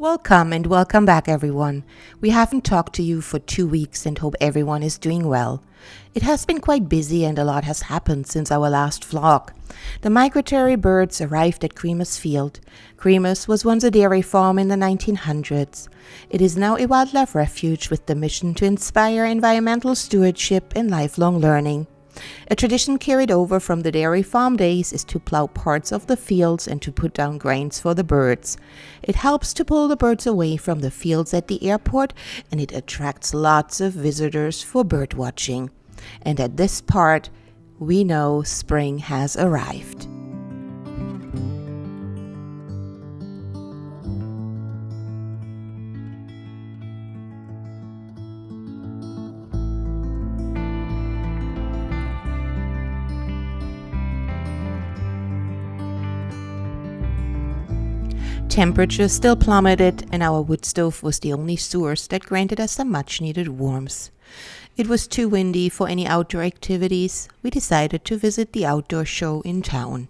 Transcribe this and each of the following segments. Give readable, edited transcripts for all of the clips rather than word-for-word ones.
Welcome and welcome back, everyone. We haven't talked to you for 2 weeks and hope everyone is doing well. It has been quite busy and a lot has happened since our last vlog. The migratory birds arrived at Creamer's Field. Creamer's was once a dairy farm in the 1900s. It is now a wildlife refuge with the mission to inspire environmental stewardship and lifelong learning. A tradition carried over from the dairy farm days is to plow parts of the fields and to put down grains for the birds. It helps to pull the birds away from the fields at the airport, and it attracts lots of visitors for bird watching. And at this part, we know spring has arrived. Temperature still plummeted, and our wood stove was the only source that granted us some much-needed warmth. It was too windy for any outdoor activities. We decided to visit the outdoor show in town.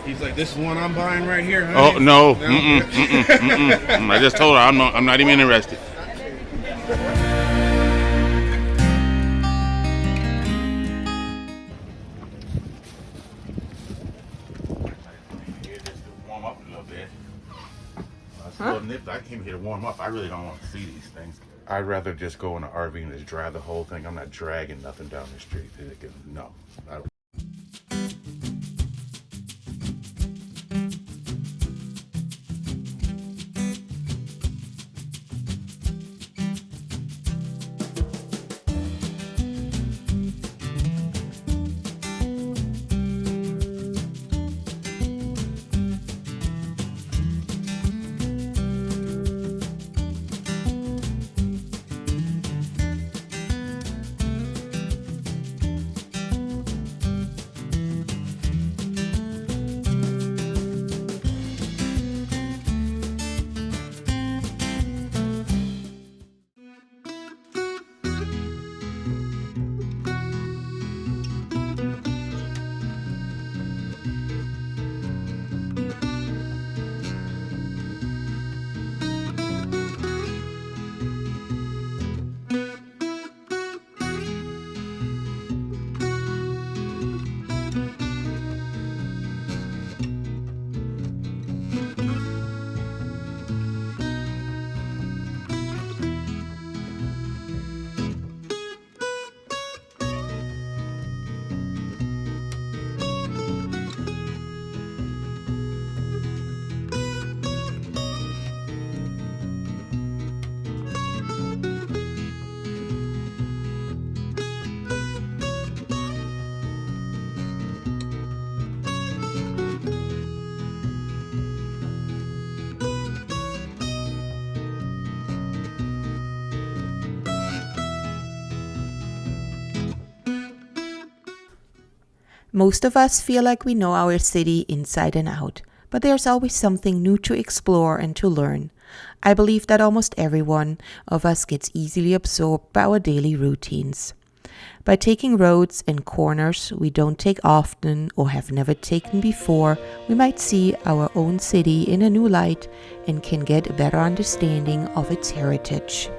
He's like, this is one I'm buying right here, honey. Oh, no. I just told her I'm not even interested. Warm up a little bit. I came here to warm up. I really don't want to see these things. I'd rather just go in an RV and just drive the whole thing. I'm not dragging nothing down the street. No, I don't. Most of us feel like we know our city inside and out, but there's always something new to explore and to learn. I believe that almost every one of us gets easily absorbed by our daily routines. By taking roads and corners we don't take often or have never taken before, we might see our own city in a new light and can get a better understanding of its heritage.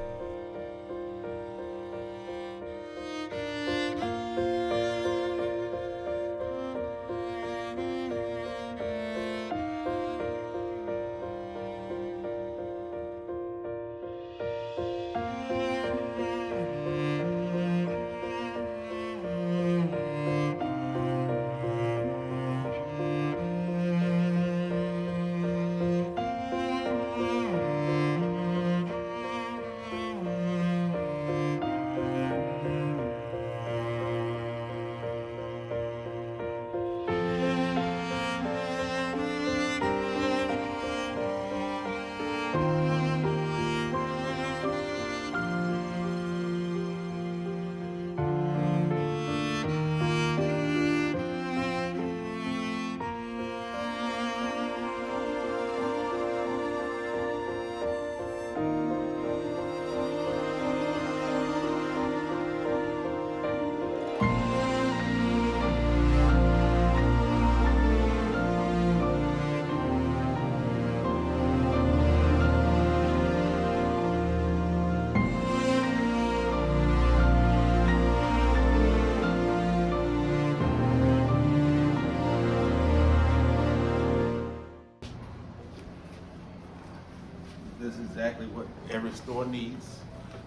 This is exactly what every store needs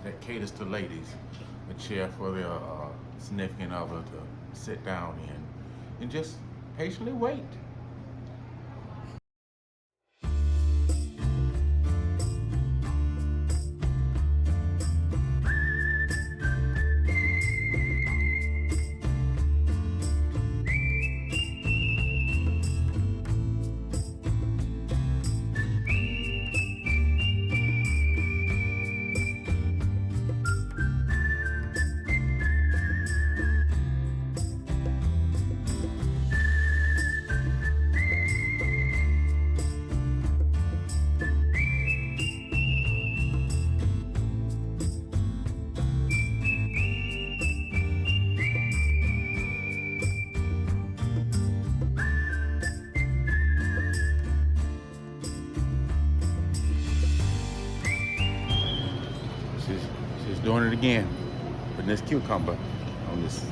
that caters to ladies. A chair for their significant other to sit down in and just patiently wait. She's doing it again. Putting this cucumber on this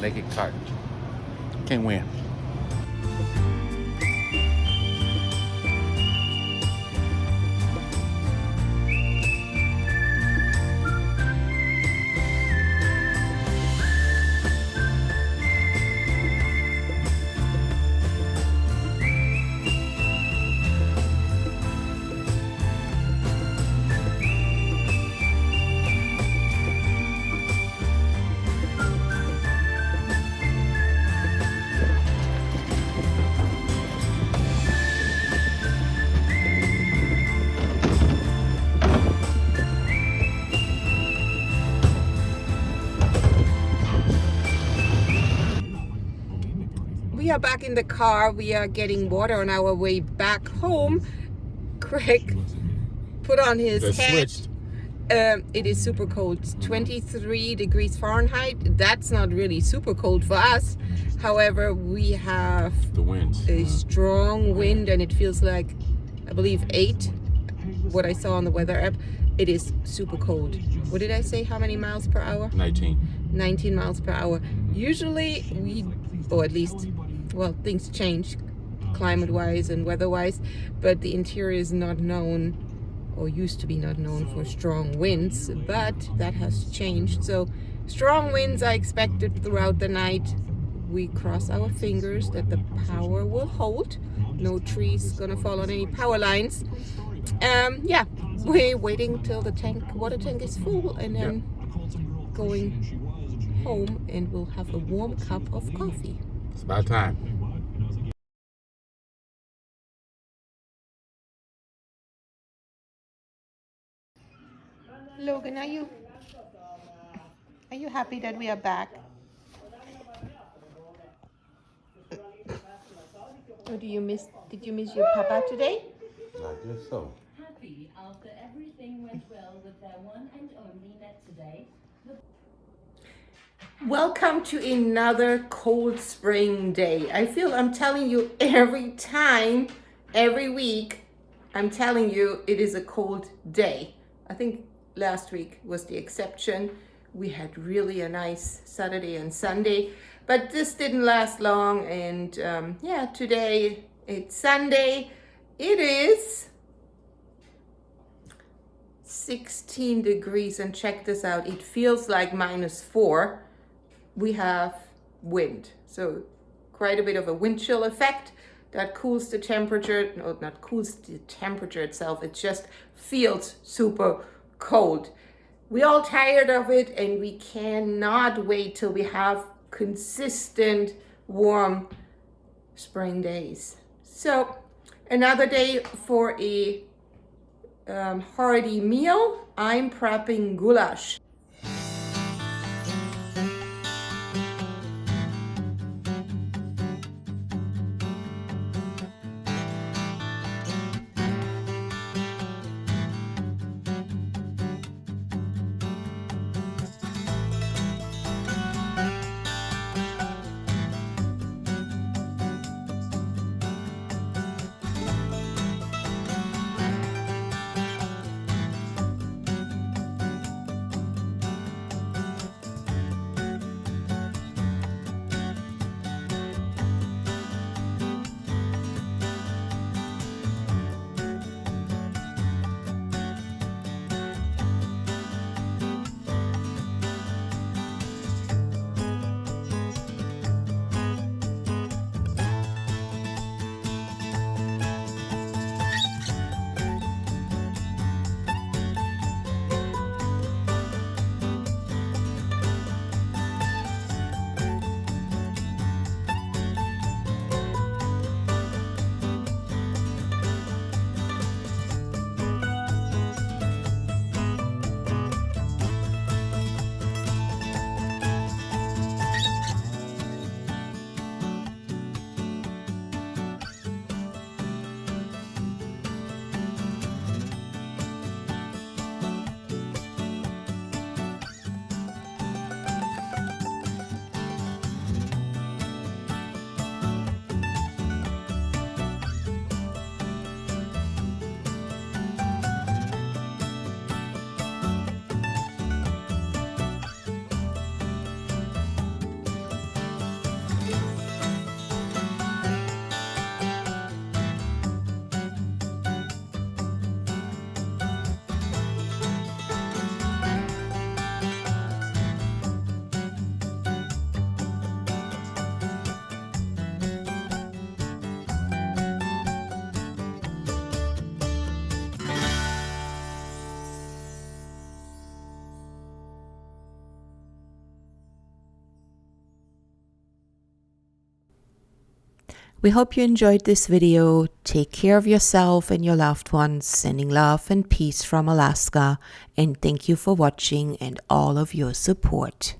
naked cotton. Can't win. We are back in the car. We are getting water on our way back home. Craig put on his hat. It is super cold. It's 23 degrees Fahrenheit. That's not really super cold for us. However, we have The winds. a strong wind and it feels like, I believe, 8, what I saw on the weather app. It is super cold. What did I say? How many miles per hour? 19. 19 miles per hour. Usually or at least, well, things change climate-wise and weather-wise, but the interior is not known, or used to be not known, for strong winds, but that has changed. So strong winds are expected throughout the night. We cross our fingers that the power will hold. No trees gonna fall on any power lines. Yeah, we're waiting till the water tank is full, and then going home, and we'll have a warm cup of coffee. It's about time. Logan, are you happy that we are back? Or did you miss your papa today? I guess so. Happy after everything went well with their one and only net today. Welcome to another cold spring day. I feel I'm telling you every time, every week, I'm telling you it is a cold day. I think last week was the exception. We had really a nice Saturday and Sunday, but this didn't last long. And yeah, today it's Sunday. It is 16 degrees, and check this out, it feels like -4. We have wind, so quite a bit of a wind chill effect that cools the temperature. No, not cools the temperature itself, it just feels super cold. We all tired of it, and we cannot wait till we have consistent warm spring days. So another day for a hearty meal. I'm prepping goulash. We hope you enjoyed this video. Take care of yourself and your loved ones. Sending love and peace from Alaska. And thank you for watching and all of your support.